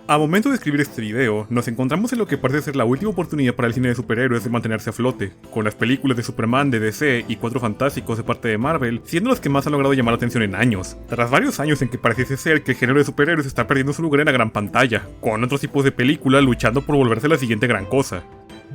A momento de escribir este video, nos encontramos en lo que parece ser la última oportunidad para el cine de superhéroes de mantenerse a flote, con las películas de Superman de DC y Cuatro Fantásticos de parte de Marvel siendo los que más han logrado llamar la atención en años, tras varios años en que pareciese ser que el género de superhéroes está perdiendo su lugar en la gran pantalla, con otros tipos de películas luchando por volverse la siguiente gran cosa.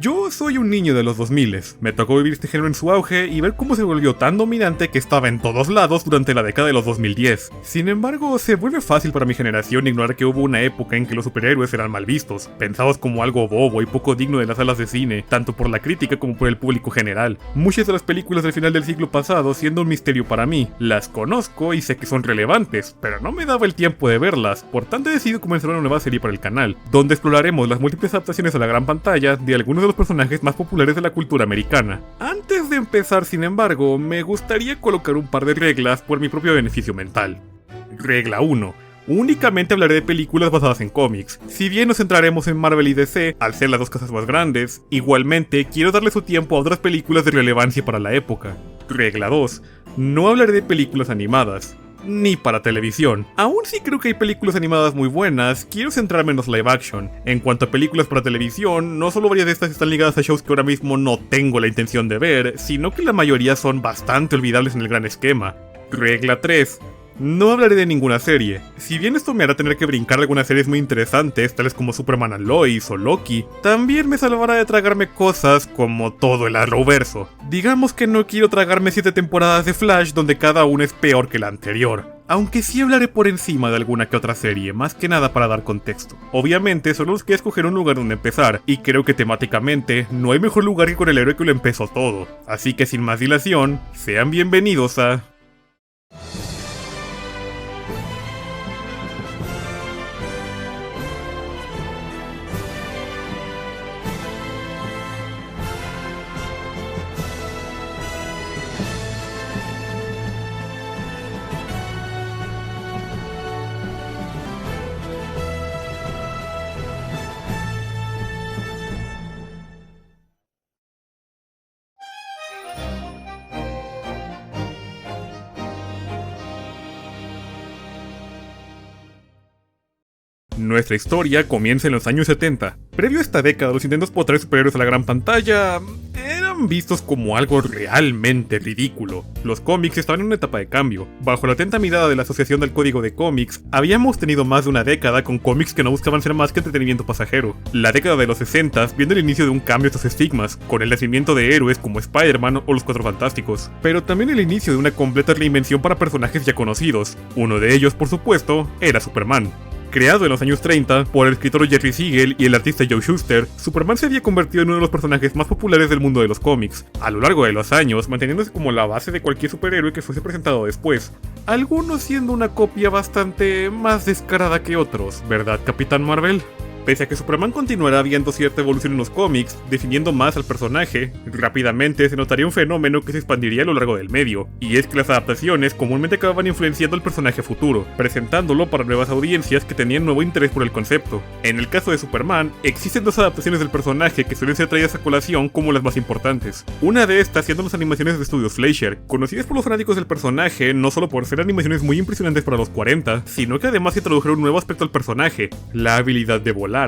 Yo soy un niño de los 2000, me tocó vivir este género en su auge y ver cómo se volvió tan dominante que estaba en todos lados durante la década de los 2010. Sin embargo, se vuelve fácil para mi generación ignorar que hubo una época en que los superhéroes eran mal vistos, pensados como algo bobo y poco digno de las salas de cine, tanto por la crítica como por el público general. Muchas de las películas del final del siglo pasado siendo un misterio para mí, las conozco y sé que son relevantes, pero no me daba el tiempo de verlas, por tanto he decidido comenzar una nueva serie para el canal, donde exploraremos las múltiples adaptaciones a la gran pantalla de algunos de los personajes más populares de la cultura americana. Antes de empezar, sin embargo, me gustaría colocar un par de reglas por mi propio beneficio mental. Regla 1. Únicamente hablaré de películas basadas en cómics. Si bien nos centraremos en Marvel y DC, al ser las dos casas más grandes, igualmente quiero darle su tiempo a otras películas de relevancia para la época. Regla 2. No hablaré de películas animadas, ni para televisión. Aún sí creo que hay películas animadas muy buenas, quiero centrarme en los live action. En cuanto a películas para televisión, no solo varias de estas están ligadas a shows que ahora mismo no tengo la intención de ver, sino que la mayoría son bastante olvidables en el gran esquema. Regla 3. No hablaré de ninguna serie. Si bien esto me hará tener que brincar algunas series muy interesantes, tales como Superman and Lois o Loki, también me salvará de tragarme cosas como todo el Arrowverso. Digamos que no quiero tragarme 7 temporadas de Flash donde cada una es peor que la anterior. Aunque sí hablaré por encima de alguna que otra serie, más que nada para dar contexto. Obviamente solo os queda escoger un lugar donde empezar, y creo que temáticamente no hay mejor lugar que con el héroe que lo empezó todo. Así que sin más dilación, sean bienvenidos a... Nuestra historia comienza en los años 70. Previo a esta década, los intentos por traer superhéroes a la gran pantalla eran vistos como algo realmente ridículo. Los cómics estaban en una etapa de cambio. Bajo la atenta mirada de la Asociación del Código de Cómics, habíamos tenido más de una década con cómics que no buscaban ser más que entretenimiento pasajero. La década de los 60 viendo el inicio de un cambio a estos estigmas, con el nacimiento de héroes como Spider-Man o los Cuatro Fantásticos, pero también el inicio de una completa reinvención para personajes ya conocidos. Uno de ellos, por supuesto, era Superman. Creado en los años 30 por el escritor Jerry Siegel y el artista Joe Shuster, Superman se había convertido en uno de los personajes más populares del mundo de los cómics, a lo largo de los años manteniéndose como la base de cualquier superhéroe que fuese presentado después, algunos siendo una copia bastante más descarada que otros, ¿verdad, Capitán Marvel? Pese a que Superman continuará viendo cierta evolución en los cómics, definiendo más al personaje, rápidamente se notaría un fenómeno que se expandiría a lo largo del medio, y es que las adaptaciones comúnmente acababan influenciando al personaje futuro, presentándolo para nuevas audiencias que tenían nuevo interés por el concepto. En el caso de Superman, existen dos adaptaciones del personaje que suelen ser traídas a colación como las más importantes. Una de estas siendo las animaciones de estudios Fleischer, conocidas por los fanáticos del personaje no solo por ser animaciones muy impresionantes para los 40, sino que además introdujeron un nuevo aspecto al personaje, la habilidad de volar.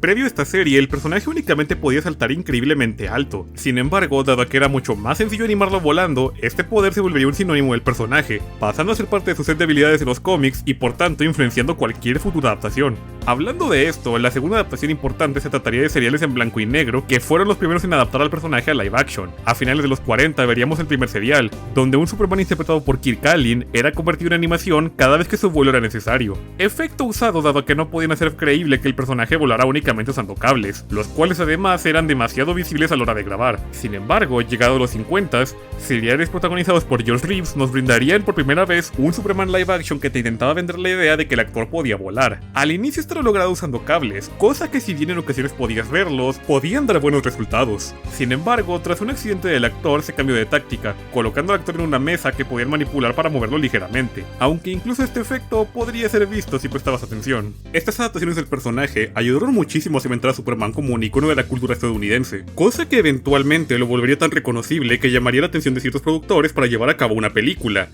Previo a esta serie, el personaje únicamente podía saltar increíblemente alto. Sin embargo, dado que era mucho más sencillo animarlo volando, este poder se volvería un sinónimo del personaje, pasando a ser parte de su set de habilidades en los cómics y por tanto influenciando cualquier futura adaptación. Hablando de esto, la segunda adaptación importante se trataría de seriales en blanco y negro, que fueron los primeros en adaptar al personaje a live action. A finales de los 40 veríamos el primer serial, donde un Superman interpretado por Kirk Alyn era convertido en animación cada vez que su vuelo era necesario. Efecto usado dado que no podían hacer creíble que el personaje volara únicamente usando cables, los cuales además eran demasiado visibles a la hora de grabar. Sin embargo, llegado a los 50s, seriales protagonizados por George Reeves nos brindarían por primera vez un Superman live action que te intentaba vender la idea de que el actor podía volar. Al inicio esto lo logrado usando cables, cosa que si bien en ocasiones podías verlos, podían dar buenos resultados. Sin embargo, tras un accidente del actor se cambió de táctica, colocando al actor en una mesa que podían manipular para moverlo ligeramente, aunque incluso este efecto podría ser visto si prestabas atención. Estas adaptaciones del personaje ayudaron muchísimo a cimentar a Superman como un icono de la cultura estadounidense, cosa que eventualmente lo volvería tan reconocible que llamaría la atención de ciertos productores para llevar a cabo una película.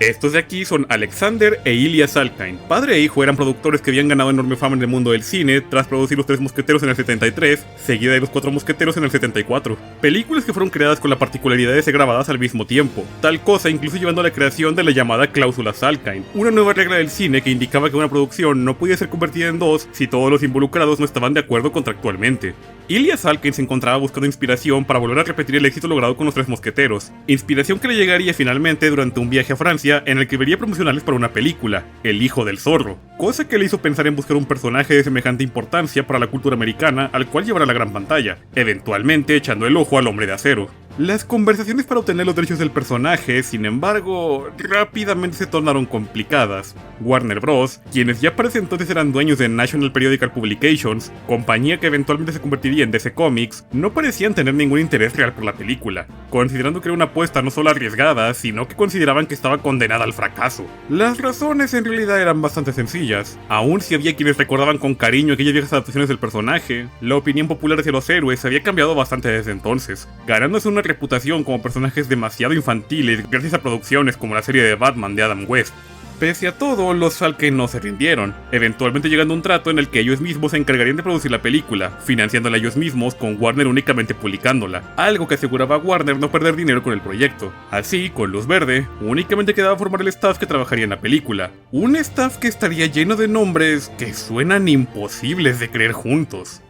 Estos de aquí son Alexander e Ilya Salkind. Padre e hijo eran productores que habían ganado enorme fama en el mundo del cine tras producir Los Tres Mosqueteros en el 73, seguida de Los Cuatro Mosqueteros en el 74. Películas que fueron creadas con la particularidad de ser grabadas al mismo tiempo. Tal cosa incluso llevando a la creación de la llamada cláusula Salkind, una nueva regla del cine que indicaba que una producción no podía ser convertida en dos si todos los involucrados no estaban de acuerdo contractualmente. Ilya Salkind se encontraba buscando inspiración para volver a repetir el éxito logrado con Los Tres Mosqueteros, inspiración que le llegaría finalmente durante un viaje a Francia en el que vería promocionales para una película, El Hijo del Zorro, cosa que le hizo pensar en buscar un personaje de semejante importancia para la cultura americana al cual llevar a la gran pantalla, eventualmente echando el ojo al Hombre de Acero. Las conversaciones para obtener los derechos del personaje, sin embargo, rápidamente se tornaron complicadas. Warner Bros., quienes ya para ese entonces eran dueños de National Periodical Publications, compañía que eventualmente se convertiría en DC Comics, no parecían tener ningún interés real por la película, considerando que era una apuesta no solo arriesgada, sino que consideraban que estaba condenada al fracaso. Las razones en realidad eran bastante sencillas. Aún si había quienes recordaban con cariño aquellas viejas adaptaciones del personaje, la opinión popular hacia los héroes había cambiado bastante desde entonces, ganándose una reputación como personajes demasiado infantiles gracias a producciones como la serie de Batman de Adam West. Pese a todo, los Salkind no se rindieron, eventualmente llegando a un trato en el que ellos mismos se encargarían de producir la película, financiándola ellos mismos con Warner únicamente publicándola, algo que aseguraba a Warner no perder dinero con el proyecto. Así, con luz verde, únicamente quedaba formar el staff que trabajaría en la película, un staff que estaría lleno de nombres que suenan imposibles de creer juntos.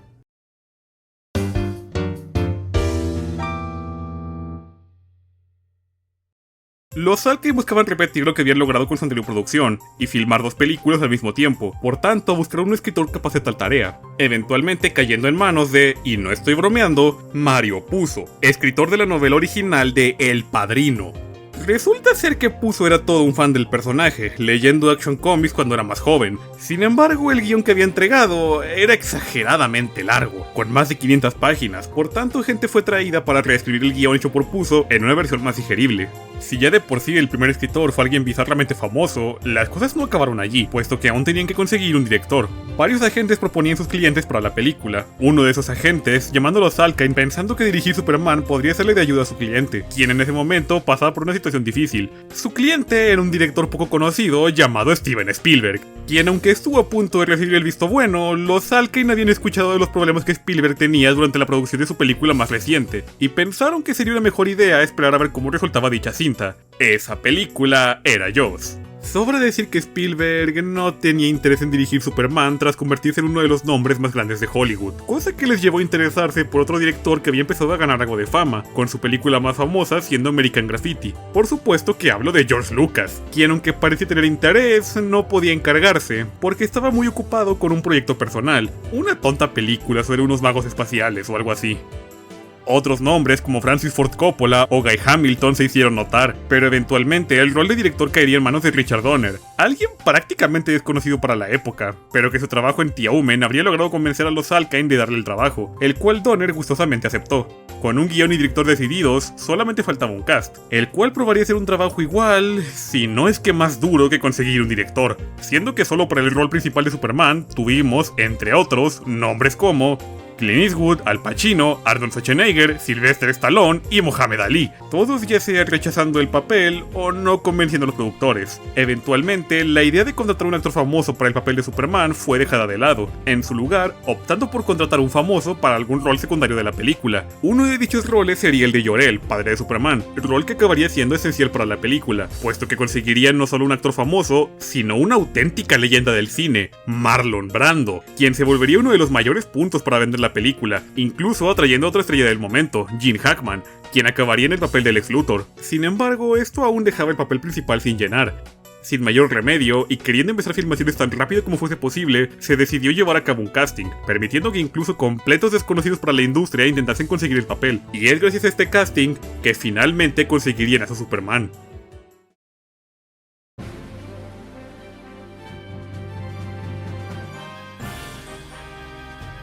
Los Salkind buscaban repetir lo que habían logrado con su anterior producción, y filmar dos películas al mismo tiempo, por tanto buscaron un escritor capaz de tal tarea, eventualmente cayendo en manos de, y no estoy bromeando, Mario Puzo, escritor de la novela original de El Padrino. Resulta ser que Puzo era todo un fan del personaje, leyendo Action Comics cuando era más joven. Sin embargo, el guión que había entregado era exageradamente largo, con más de 500 páginas, por tanto gente fue traída para reescribir el guión hecho por Puzo en una versión más digerible. Si ya de por sí el primer escritor fue alguien bizarramente famoso, las cosas no acabaron allí, puesto que aún tenían que conseguir un director. Varios agentes proponían sus clientes para la película, uno de esos agentes llamándolo a Salkind pensando que dirigir Superman podría serle de ayuda a su cliente, quien en ese momento pasaba por una situación difícil. Su cliente era un director poco conocido llamado Steven Spielberg, quien aunque estuvo a punto de recibir el visto bueno, los Salkind habían escuchado de los problemas que Spielberg tenía durante la producción de su película más reciente, y pensaron que sería una mejor idea esperar a ver cómo resultaba dicha cinta. Esa película era Jaws. Sobra decir que Spielberg no tenía interés en dirigir Superman tras convertirse en uno de los nombres más grandes de Hollywood, cosa que les llevó a interesarse por otro director que había empezado a ganar algo de fama, con su película más famosa siendo American Graffiti. Por supuesto que hablo de George Lucas, quien aunque parecía tener interés, no podía encargarse, porque estaba muy ocupado con un proyecto personal, una tonta película sobre unos magos espaciales o algo así. Otros nombres como Francis Ford Coppola o Guy Hamilton se hicieron notar, pero eventualmente el rol de director caería en manos de Richard Donner, alguien prácticamente desconocido para la época, pero que su trabajo en The Omen habría logrado convencer a los Salkind de darle el trabajo, el cual Donner gustosamente aceptó. Con un guión y director decididos, solamente faltaba un cast, el cual probaría ser un trabajo igual, si no es que más duro que conseguir un director, siendo que solo para el rol principal de Superman tuvimos, entre otros, nombres como Clint Eastwood, Al Pacino, Arnold Schwarzenegger, Sylvester Stallone y Muhammad Ali, todos ya sea rechazando el papel o no convenciendo a los productores. Eventualmente, la idea de contratar a un actor famoso para el papel de Superman fue dejada de lado, en su lugar, optando por contratar a un famoso para algún rol secundario de la película. Uno de dichos roles sería el de Jor-El, padre de Superman, rol que acabaría siendo esencial para la película, puesto que conseguirían no solo un actor famoso, sino una auténtica leyenda del cine, Marlon Brando, quien se volvería uno de los mayores puntos para vender la película, incluso atrayendo a otra estrella del momento, Gene Hackman, quien acabaría en el papel del Lex Luthor. Sin embargo, esto aún dejaba el papel principal sin llenar. Sin mayor remedio, y queriendo empezar filmaciones tan rápido como fuese posible, se decidió llevar a cabo un casting, permitiendo que incluso completos desconocidos para la industria intentasen conseguir el papel, y es gracias a este casting que finalmente conseguirían a su Superman.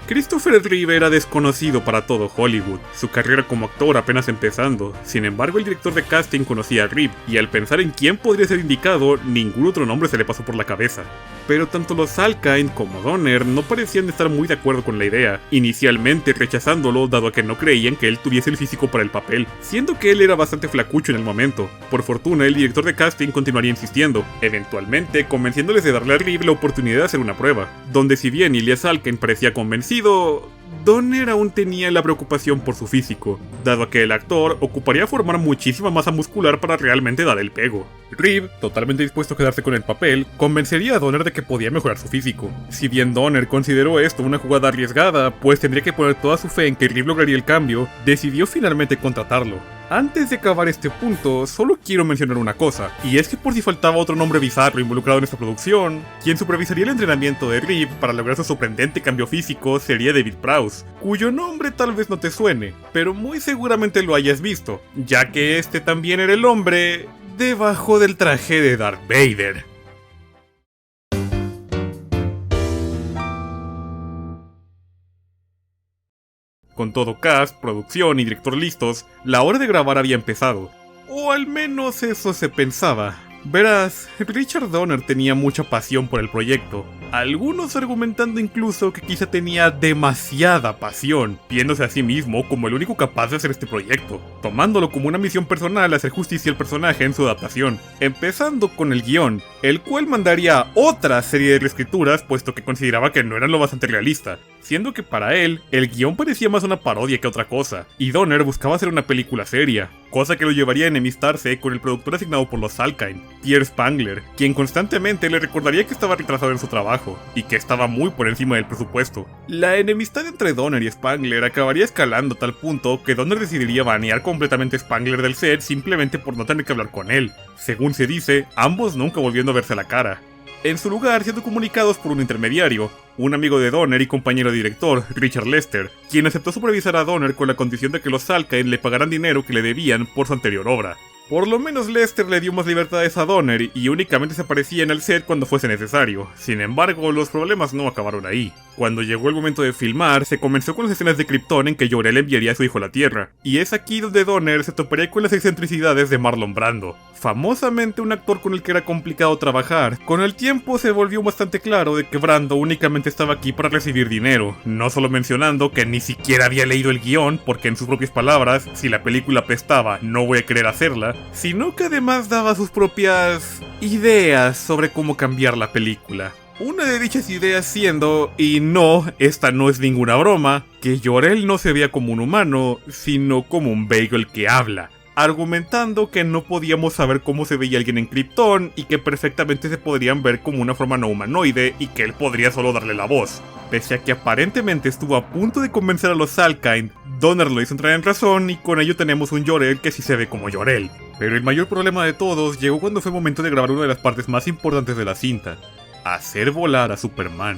Christopher Reeve era desconocido para todo Hollywood, su carrera como actor apenas empezando. Sin embargo, el director de casting conocía a Reeve, y al pensar en quién podría ser indicado, ningún otro nombre se le pasó por la cabeza. pero tanto los Salkind como Donner no parecían estar muy de acuerdo con la idea, inicialmente rechazándolo dado a que no creían que él tuviese el físico para el papel, siendo que él era bastante flacucho en el momento. Por fortuna, el director de casting continuaría insistiendo, eventualmente convenciéndoles de darle a Reeve la oportunidad de hacer una prueba, donde si bien Ilya Salkind parecía convencido, Donner aún tenía la preocupación por su físico, dado a que el actor ocuparía formar muchísima masa muscular para realmente dar el pego. Reeve, totalmente dispuesto a quedarse con el papel, convencería a Donner de que podía mejorar su físico. Si bien Donner consideró esto una jugada arriesgada, pues tendría que poner toda su fe en que Reeve lograría el cambio, decidió finalmente contratarlo. Antes de acabar este punto, solo quiero mencionar una cosa, y es que por si faltaba otro nombre bizarro involucrado en esta producción, quien supervisaría el entrenamiento de Reeve para lograr su sorprendente cambio físico sería David Prowse, cuyo nombre tal vez no te suene, pero muy seguramente lo hayas visto, ya que este también era el hombre debajo del traje de Darth Vader. Con todo cast, producción y director listos, la hora de grabar había empezado. O al menos eso se pensaba. Verás, Richard Donner tenía mucha pasión por el proyecto, algunos argumentando incluso que quizá tenía demasiada pasión, viéndose a sí mismo como el único capaz de hacer este proyecto, tomándolo como una misión personal hacer justicia al personaje en su adaptación, empezando con el guión, el cual mandaría otra serie de reescrituras puesto que consideraba que no eran lo bastante realista, siendo que para él, el guión parecía más una parodia que otra cosa, y Donner buscaba hacer una película seria, cosa que lo llevaría a enemistarse con el productor asignado por los Salkind, Pierre Spangler, quien constantemente le recordaría que estaba retrasado en su trabajo, y que estaba muy por encima del presupuesto. La enemistad entre Donner y Spangler acabaría escalando a tal punto que Donner decidiría banear completamente a Spangler del set simplemente por no tener que hablar con él. Según se dice, ambos nunca volviendo a verse la cara. En su lugar, siendo comunicados por un intermediario, un amigo de Donner y compañero director, Richard Lester, quien aceptó supervisar a Donner con la condición de que los Salkind le pagaran dinero que le debían por su anterior obra. Por lo menos Lester le dio más libertades a Donner y únicamente se aparecía en el set cuando fuese necesario. Sin embargo, los problemas no acabaron ahí. Cuando llegó el momento de filmar, se comenzó con las escenas de Krypton en que Jor-El enviaría a su hijo a la Tierra, y es aquí donde Donner se toparía con las excentricidades de Marlon Brando, famosamente un actor con el que era complicado trabajar. Con el tiempo se volvió bastante claro de que Brando únicamente estaba aquí para recibir dinero, no solo mencionando que ni siquiera había leído el guión, porque en sus propias palabras, si la película apestaba, no voy a querer hacerla, sino que además daba sus propias ideas sobre cómo cambiar la película. Una de dichas ideas siendo, y no, esta no es ninguna broma, que Jor-El no se veía como un humano, sino como un bagel que habla, argumentando que no podíamos saber cómo se veía alguien en Krypton y que perfectamente se podrían ver como una forma no humanoide y que él podría solo darle la voz. Pese a que aparentemente estuvo a punto de convencer a los Salkind, Donner lo hizo entrar en razón y con ello tenemos un Jor-El que sí se ve como Jor-El. Pero el mayor problema de todos llegó cuando fue momento de grabar una de las partes más importantes de la cinta: hacer volar a Superman.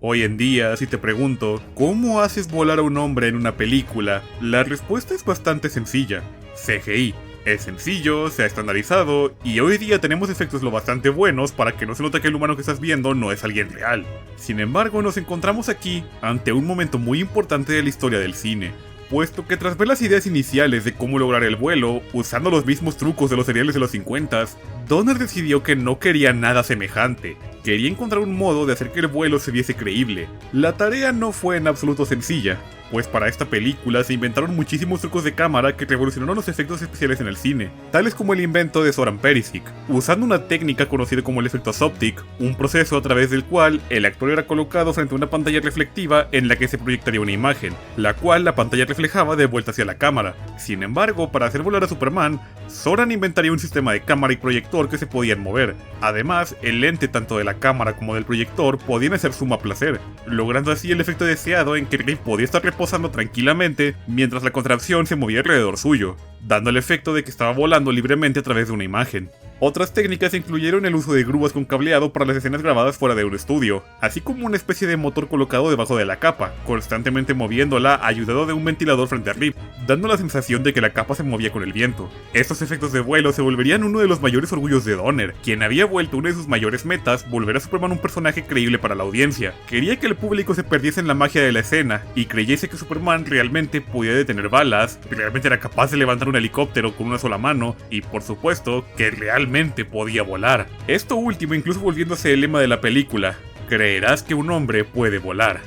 Hoy en día, si te pregunto, ¿cómo haces volar a un hombre en una película? La respuesta es bastante sencilla: CGI. Es sencillo, se ha estandarizado, y hoy día tenemos efectos lo bastante buenos para que no se note que el humano que estás viendo no es alguien real. Sin embargo, nos encontramos aquí ante un momento muy importante de la historia del cine, puesto que tras ver las ideas iniciales de cómo lograr el vuelo, usando los mismos trucos de los seriales de los 50s, Donner decidió que no quería nada semejante. Quería encontrar un modo de hacer que el vuelo se viese creíble. La tarea no fue en absoluto sencilla, pues para esta película se inventaron muchísimos trucos de cámara que revolucionaron los efectos especiales en el cine, tales como el invento de Zoran Perisic, usando una técnica conocida como el efecto Soptic, un proceso a través del cual el actor era colocado frente a una pantalla reflectiva en la que se proyectaría una imagen, la cual la pantalla reflejaba de vuelta hacia la cámara. Sin embargo, para hacer volar a Superman, Zoran inventaría un sistema de cámara y proyector que se podían mover. Además, el lente tanto de la cámara como del proyector podían hacer zoom a placer, logrando así el efecto deseado en que Reeve podía estar reposando tranquilamente mientras la contrapción se movía alrededor suyo, dando el efecto de que estaba volando libremente a través de una imagen. Otras técnicas incluyeron el uso de grúas con cableado para las escenas grabadas fuera de un estudio, así como una especie de motor colocado debajo de la capa, constantemente moviéndola ayudado de un ventilador frente a Rip, dando la sensación de que la capa se movía con el viento. Estos efectos de vuelo se volverían uno de los mayores orgullos de Donner, quien había vuelto una de sus mayores metas volver a Superman un personaje creíble para la audiencia. Quería que el público se perdiese en la magia de la escena y creyese que Superman realmente podía detener balas, realmente era capaz de levantar un helicóptero con una sola mano y por supuesto que realmente podía volar. Esto último incluso volviéndose el lema de la película: creerás que un hombre puede volar.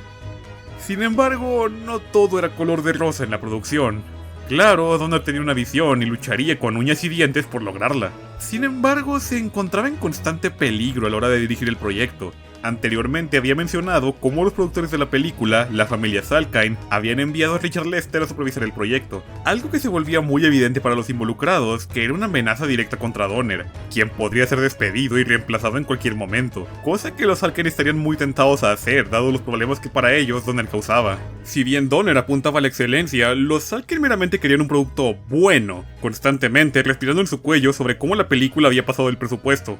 Sin embargo, no todo era color de rosa en la producción. Claro, Donner tenía una visión y lucharía con uñas y dientes por lograrla. Sin embargo, se encontraba en constante peligro a la hora de dirigir el proyecto. Anteriormente había mencionado cómo los productores de la película, la familia Salkind, habían enviado a Richard Lester a supervisar el proyecto, algo que se volvía muy evidente para los involucrados, que era una amenaza directa contra Donner, quien podría ser despedido y reemplazado en cualquier momento, cosa que los Salkind estarían muy tentados a hacer, dado los problemas que para ellos Donner causaba. Si bien Donner apuntaba a la excelencia, los Salkind meramente querían un producto bueno, constantemente respirando en su cuello sobre cómo la película había pasado el presupuesto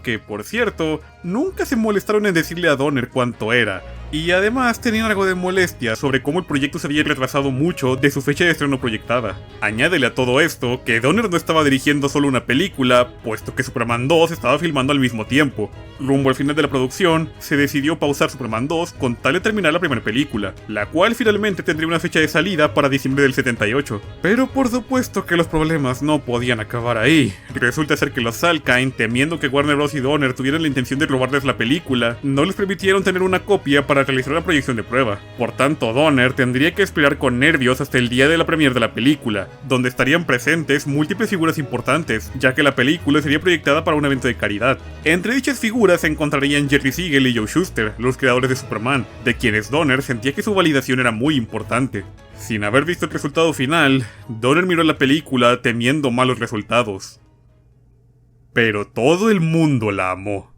que, por cierto, nunca se molestaron en decirle a Donner cuánto era, y además tenían algo de molestia sobre cómo el proyecto se había retrasado mucho de su fecha de estreno proyectada. Añádele a todo esto que Donner no estaba dirigiendo solo una película, puesto que Superman 2 estaba filmando al mismo tiempo. Rumbo al final de la producción, se decidió pausar Superman 2 con tal de terminar la primera película, la cual finalmente tendría una fecha de salida para diciembre del 78. Pero por supuesto que los problemas no podían acabar ahí. Resulta ser que los Salkind, temiendo que Warner Bros. Y Donner tuvieran la intención de robarles la película, no les permitieron tener una copia para realizar una proyección de prueba. Por tanto, Donner tendría que esperar con nervios hasta el día de la premiere de la película, donde estarían presentes múltiples figuras importantes, ya que la película sería proyectada para un evento de caridad. Entre dichas figuras se encontrarían Jerry Siegel y Joe Shuster, los creadores de Superman, de quienes Donner sentía que su validación era muy importante. Sin haber visto el resultado final, Donner miró la película temiendo malos resultados. Pero todo el mundo la amó.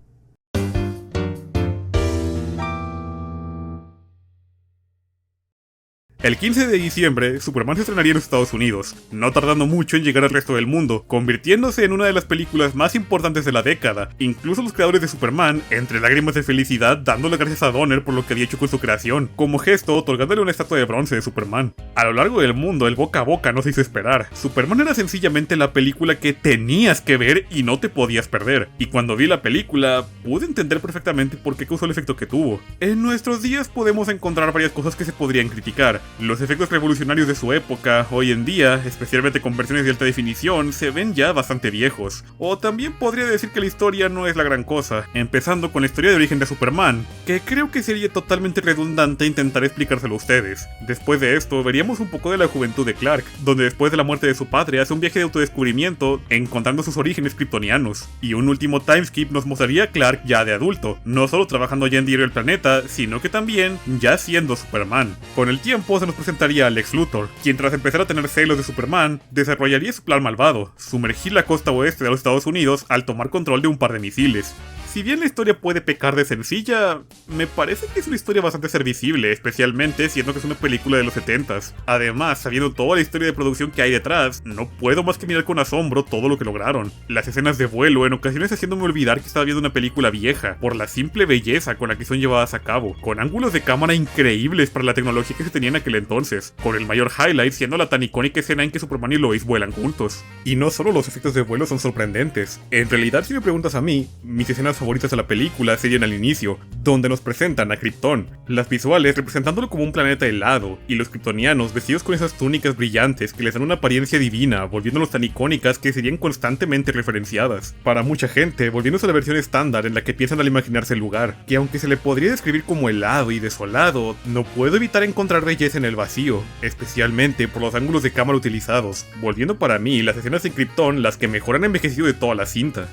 El 15 de diciembre, Superman se estrenaría en los Estados Unidos, no tardando mucho en llegar al resto del mundo, convirtiéndose en una de las películas más importantes de la década. Incluso los creadores de Superman, entre lágrimas de felicidad, dándole gracias a Donner por lo que había hecho con su creación, como gesto otorgándole una estatua de bronce de Superman. A lo largo del mundo, el boca a boca no se hizo esperar. Superman era sencillamente la película que tenías que ver y no te podías perder. Y cuando vi la película, pude entender perfectamente por qué causó el efecto que tuvo. En nuestros días podemos encontrar varias cosas que se podrían criticar. Los efectos revolucionarios de su época, hoy en día, especialmente con versiones de alta definición, se ven ya bastante viejos. O también podría decir que la historia no es la gran cosa, empezando con la historia de origen de Superman, que creo que sería totalmente redundante intentar explicárselo a ustedes. Después de esto, veríamos un poco de la juventud de Clark, donde después de la muerte de su padre hace un viaje de autodescubrimiento, encontrando sus orígenes kryptonianos. Y un último timeskip nos mostraría a Clark ya de adulto, no solo trabajando ya en Diario del Planeta, sino que también ya siendo Superman. Con el tiempo se nos presentaría a Lex Luthor, quien tras empezar a tener celos de Superman, desarrollaría su plan malvado, sumergir la costa oeste de los Estados Unidos al tomar control de un par de misiles. Si bien la historia puede pecar de sencilla, me parece que es una historia bastante servicible, especialmente siendo que es una película de los 70s. Además, sabiendo toda la historia de producción que hay detrás, no puedo más que mirar con asombro todo lo que lograron. Las escenas de vuelo en ocasiones haciéndome olvidar que estaba viendo una película vieja, por la simple belleza con la que son llevadas a cabo, con ángulos de cámara increíbles para la tecnología que se tenía en aquel entonces, con el mayor highlight siendo la tan icónica escena en que Superman y Lois vuelan juntos. Y no solo los efectos de vuelo son sorprendentes, en realidad si me preguntas a mí, mis escenas favoritas de la película serían al inicio, donde nos presentan a Krypton, las visuales representándolo como un planeta helado, y los kryptonianos vestidos con esas túnicas brillantes que les dan una apariencia divina, volviéndolos tan icónicas que serían constantemente referenciadas. Para mucha gente, volviéndose a la versión estándar en la que piensan al imaginarse el lugar, que aunque se le podría describir como helado y desolado, no puedo evitar encontrar belleza en el vacío, especialmente por los ángulos de cámara utilizados, volviendo para mí las escenas en Krypton las que mejor han envejecido de toda la cinta.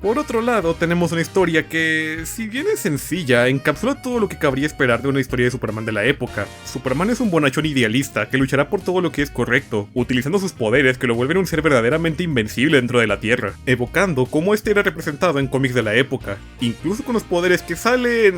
Por otro lado, tenemos una historia que, si bien es sencilla, encapsula todo lo que cabría esperar de una historia de Superman de la época. Superman es un bonachón idealista que luchará por todo lo que es correcto, utilizando sus poderes que lo vuelven un ser verdaderamente invencible dentro de la Tierra, evocando cómo este era representado en cómics de la época, incluso con los poderes que salen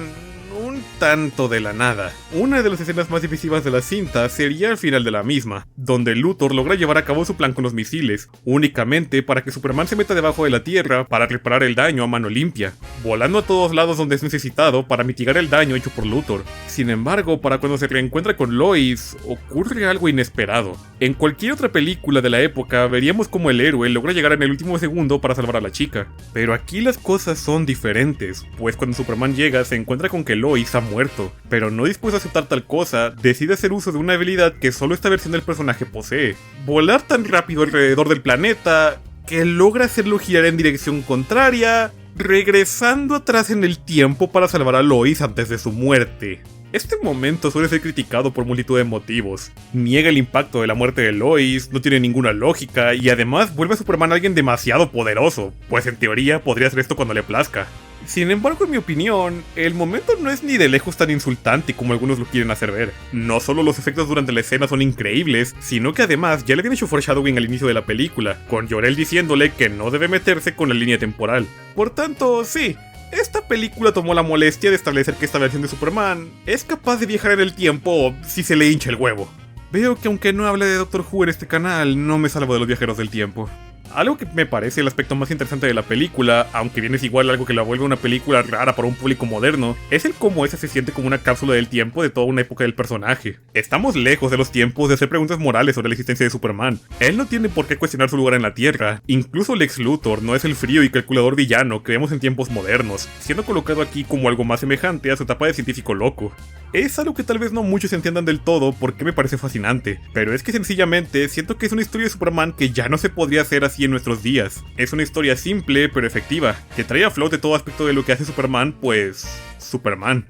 un tanto de la nada. Una de las escenas más divisivas de la cinta sería el final de la misma, donde Luthor logra llevar a cabo su plan con los misiles, únicamente para que Superman se meta debajo de la tierra para reparar el daño a mano limpia, volando a todos lados donde es necesitado para mitigar el daño hecho por Luthor. Sin embargo, para cuando se reencuentra con Lois, ocurre algo inesperado. En cualquier otra película de la época veríamos como el héroe logra llegar en el último segundo para salvar a la chica, pero aquí las cosas son diferentes, pues cuando Superman llega se encuentra con que Lois ha muerto, pero no dispuesto a aceptar tal cosa, decide hacer uso de una habilidad que solo esta versión del personaje posee: volar tan rápido alrededor del planeta que logra hacerlo girar en dirección contraria, regresando atrás en el tiempo para salvar a Lois antes de su muerte. Este momento suele ser criticado por multitud de motivos. Niega el impacto de la muerte de Lois, no tiene ninguna lógica y además vuelve a Superman alguien demasiado poderoso, pues en teoría podría hacer esto cuando le plazca. Sin embargo, en mi opinión, el momento no es ni de lejos tan insultante como algunos lo quieren hacer ver. No solo los efectos durante la escena son increíbles, sino que además ya le habían hecho foreshadowing al inicio de la película, con Jor-El diciéndole que no debe meterse con la línea temporal. Por tanto, sí, esta película tomó la molestia de establecer que esta versión de Superman es capaz de viajar en el tiempo si se le hincha el huevo. Veo que aunque no hable de Doctor Who en este canal, no me salvo de los viajeros del tiempo. Algo que me parece el aspecto más interesante de la película, aunque bien es igual algo que la vuelve una película rara para un público moderno, es el cómo esa se siente como una cápsula del tiempo de toda una época del personaje. Estamos lejos de los tiempos de hacer preguntas morales sobre la existencia de Superman. Él no tiene por qué cuestionar su lugar en la Tierra. Incluso Lex Luthor no es el frío y calculador villano que vemos en tiempos modernos, siendo colocado aquí como algo más semejante a su etapa de científico loco. Es algo que tal vez no muchos entiendan del todo porque me parece fascinante, pero es que sencillamente siento que es una historia de Superman que ya no se podría hacer así en nuestros días. Es una historia simple pero efectiva, que trae a flote todo aspecto de lo que hace Superman, pues... Superman.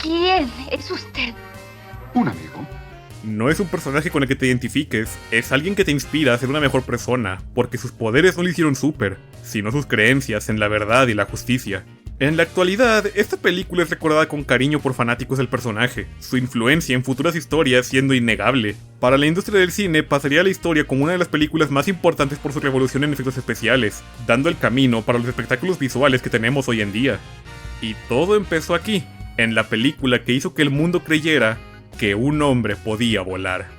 ¿Quién es usted? Un amigo. No es un personaje con el que te identifiques, es alguien que te inspira a ser una mejor persona, porque sus poderes no le hicieron súper, sino sus creencias en la verdad y la justicia. En la actualidad, esta película es recordada con cariño por fanáticos del personaje, su influencia en futuras historias siendo innegable. Para la industria del cine pasaría a la historia como una de las películas más importantes por su revolución en efectos especiales, dando el camino para los espectáculos visuales que tenemos hoy en día. Y todo empezó aquí, en la película que hizo que el mundo creyera que un hombre podía volar.